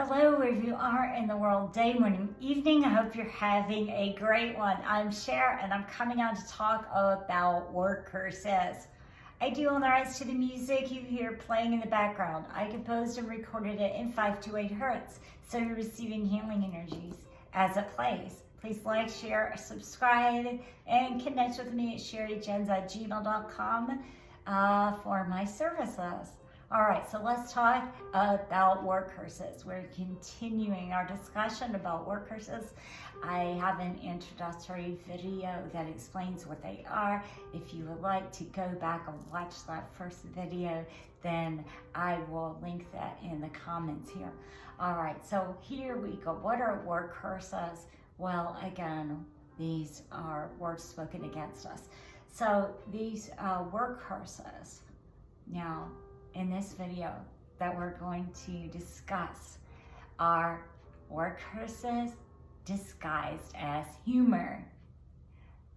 Hello, wherever you are in the world, day, morning, evening. I hope you're having a great one. I'm Cher, and I'm coming on to talk about word curses. I do own the rights to the music you hear playing in the background. I composed and recorded it in 528 hertz, so you're receiving healing energies as it plays. Please like, share, subscribe, and connect with me at sherrijens@gmail.com for my services. All right, so let's talk about word curses. We're continuing our discussion about word curses. I have an introductory video that explains what they are. If you would like to go back and watch that first video, then I will link that in the comments here. All right, so here we go. What are word curses? Well, again, these are words spoken against us. So these word curses, now, in this video that we're going to discuss are word curses disguised as humor.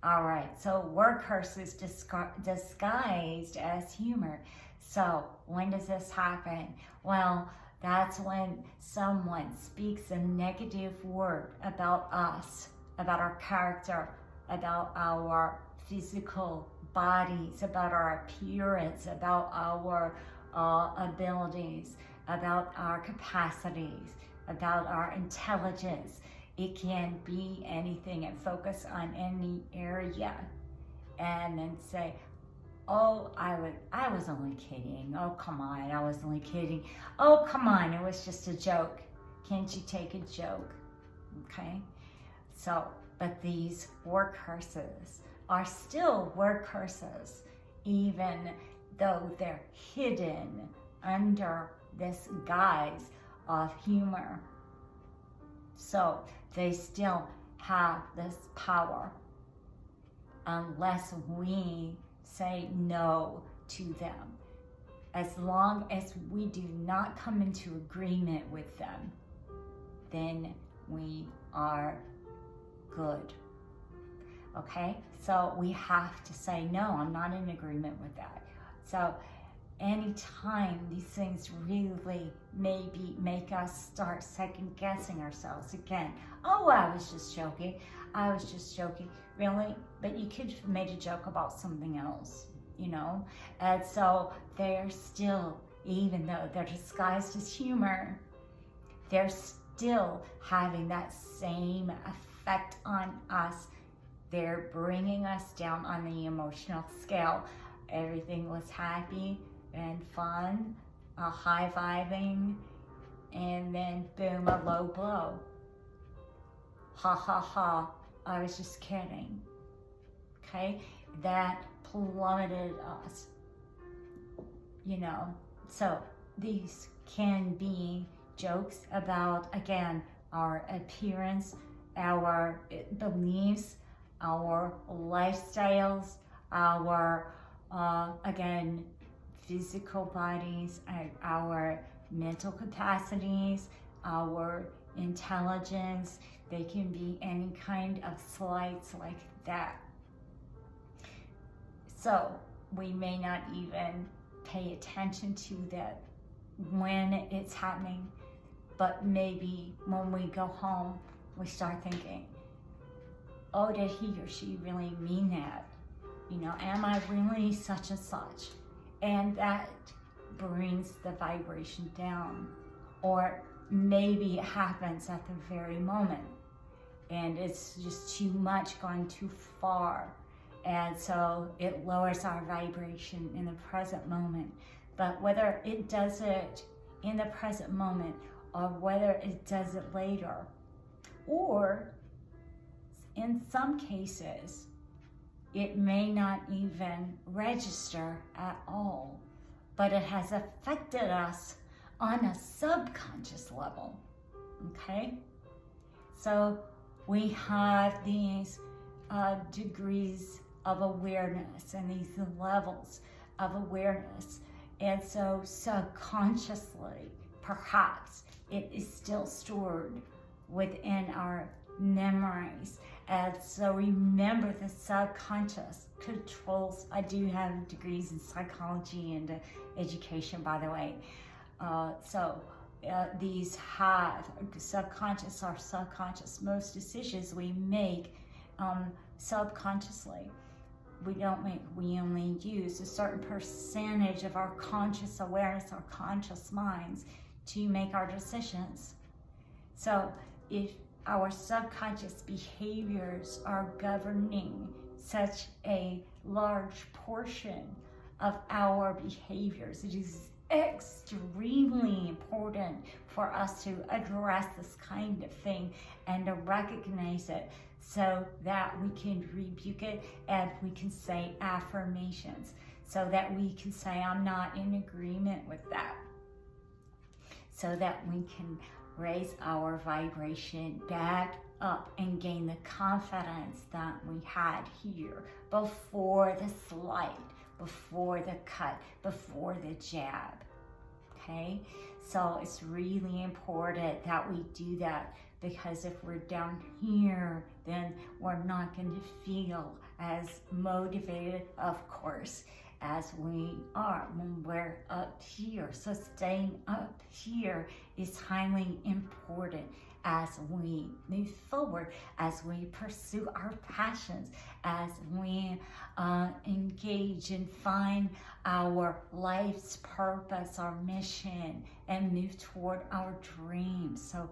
All right, so word curses disguised as humor. So when does this happen? Well, that's when someone speaks a negative word about us, about our character, about our physical bodies, about our appearance, about our abilities, about our capacities, about our intelligence. It can be anything and focus on any area and then say, oh, I was only kidding. Oh, come on, I was only kidding. Oh, come on, it was just a joke. Can't you take a joke? Okay, so, but these word curses are still word curses, even though they're hidden under this guise of humor. So they still have this power unless we say no to them. As long as we do not come into agreement with them, then we are good. Okay, so we have to say, no, I'm not in agreement with that. So anytime these things really maybe make us start second guessing ourselves again. Oh, I was just joking. Really? But you could have made a joke about something else, you know? And so they're still, even though they're disguised as humor, they're still having that same effect on us. They're bringing us down on the emotional scale. Everything was happy and fun, high-vibing, and then boom, a low blow. Ha ha ha, I was just kidding. Okay, that plummeted us, you know. So these can be jokes about, again, our appearance, our beliefs, our lifestyles, our again, physical bodies, our mental capacities, our intelligence. They can be any kind of slights like that. So we may not even pay attention to that when it's happening, but maybe when we go home, we start thinking, oh, did he or she really mean that? You know, am I really such and such? And that brings the vibration down. Or maybe it happens at the very moment and it's just too much, going too far. And so it lowers our vibration in the present moment. But whether it does it in the present moment or whether it does it later, or in some cases, it may not even register at all, but it has affected us on a subconscious level, okay? So we have these degrees of awareness and these levels of awareness. And so subconsciously, perhaps, it is still stored within our memories. And so remember, the subconscious controls. I do have degrees in psychology and education, by the way. So these have subconscious or subconscious. Most decisions we make subconsciously. We only use a certain percentage of our conscious awareness, our conscious minds, to make our decisions. So if our subconscious behaviors are governing such a large portion of our behaviors, it is extremely important for us to address this kind of thing and to recognize it, so that we can rebuke it and we can say affirmations, so that we can say, I'm not in agreement with that, so that we can raise our vibration back up and gain the confidence that we had here before the slight, before the cut, before the jab. Okay, so it's really important that we do that, because if we're down here, then we're not going to feel as motivated, of course, as we are when we're up here. So staying up here is highly important as we move forward, as we pursue our passions, as we engage and find our life's purpose, our mission, and move toward our dreams. So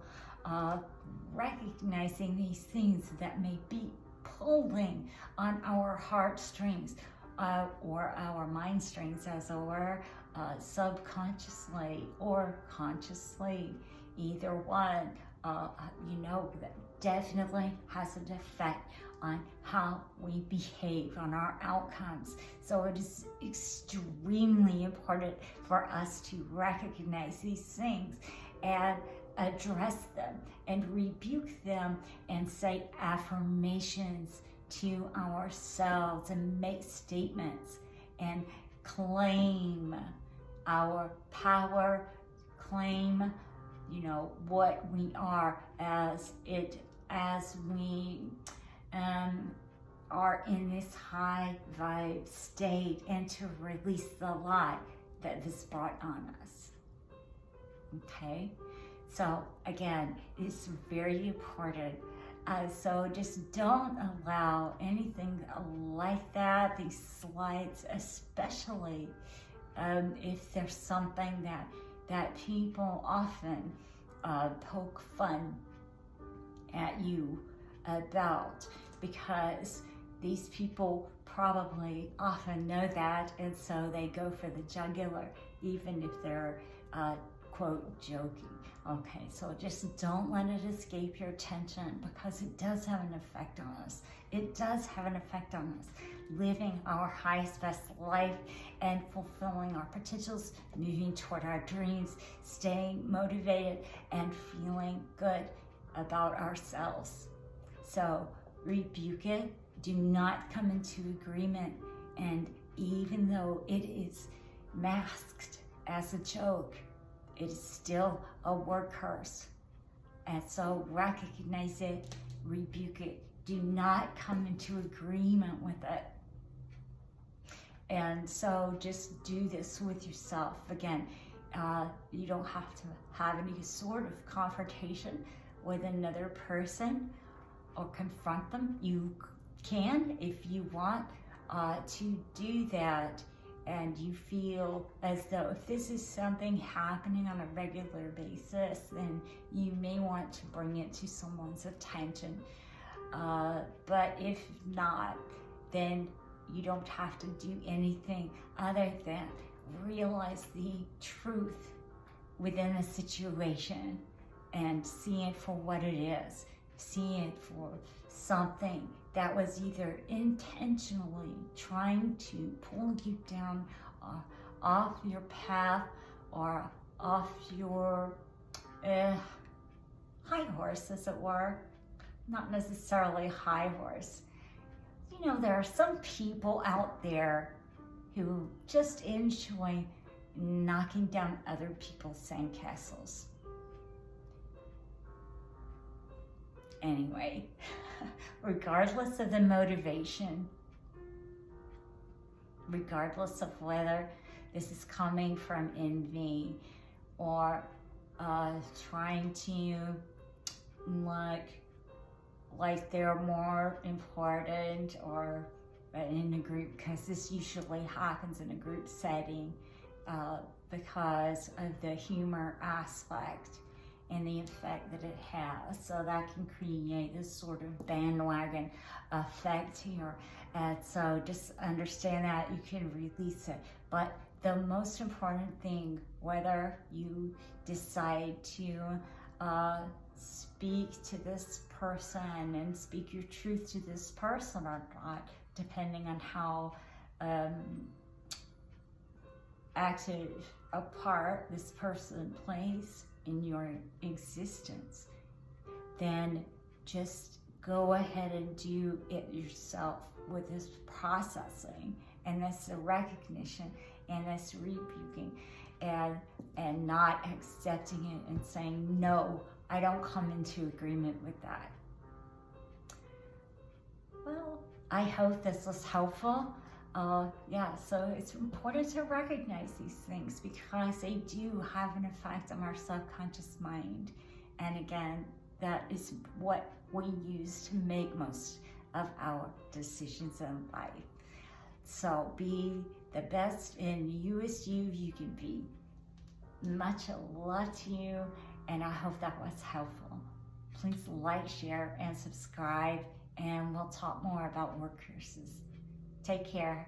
recognizing these things that may be pulling on our heartstrings or our mind strings, as it were, subconsciously or consciously, either one, that definitely has an effect on how we behave, on our outcomes. So it is extremely important for us to recognize these things and address them and rebuke them and say affirmations to ourselves and make statements and claim our power, claim what we are as we are in this high vibe state, and to release the light that this brought on us. Okay, so again, it's very important. So just don't allow anything like that, these slights, especially if there's something that people often poke fun at you about, because these people probably often know that, and so they go for the jugular, even if they're quote joking. Okay, so just don't let it escape your attention, because it does have an effect on us. It does have an effect on us. Living our highest, best life and fulfilling our potentials, moving toward our dreams, staying motivated and feeling good about ourselves. So rebuke it. Do not come into agreement. And even though it is masked as a joke, it is still a word curse. And so recognize it, rebuke it. Do not come into agreement with it. And so just do this with yourself. Again, you don't have to have any sort of confrontation with another person or confront them. You can, if you want to do that, and you feel as though if this is something happening on a regular basis, then you may want to bring it to someone's attention. But if not, then you don't have to do anything other than realize the truth within a situation and see it for what it is. See it for something that was either intentionally trying to pull you down off your path or off your high horse, as it were. Not necessarily high horse. There are some people out there who just enjoy knocking down other people's sandcastles. Anyway, regardless of the motivation, regardless of whether this is coming from envy or trying to look like they're more important or in a group, because this usually happens in a group setting because of the humor aspect and the effect that it has. So that can create this sort of bandwagon effect here. And so just understand that you can release it. But the most important thing, whether you decide to speak to this person and speak your truth to this person or not, depending on how active a part this person plays in your existence, then just go ahead and do it yourself with this processing and this recognition and this rebuking, and not accepting it and saying, no, I don't come into agreement with that. Well, I hope this was helpful. So it's important to recognize these things because they do have an effect on our subconscious mind. And again, that is what we use to make most of our decisions in life. So be the best in you as you can be. Much love to you, and I hope that was helpful. Please like, share, and subscribe, and we'll talk more about word curses. Take care.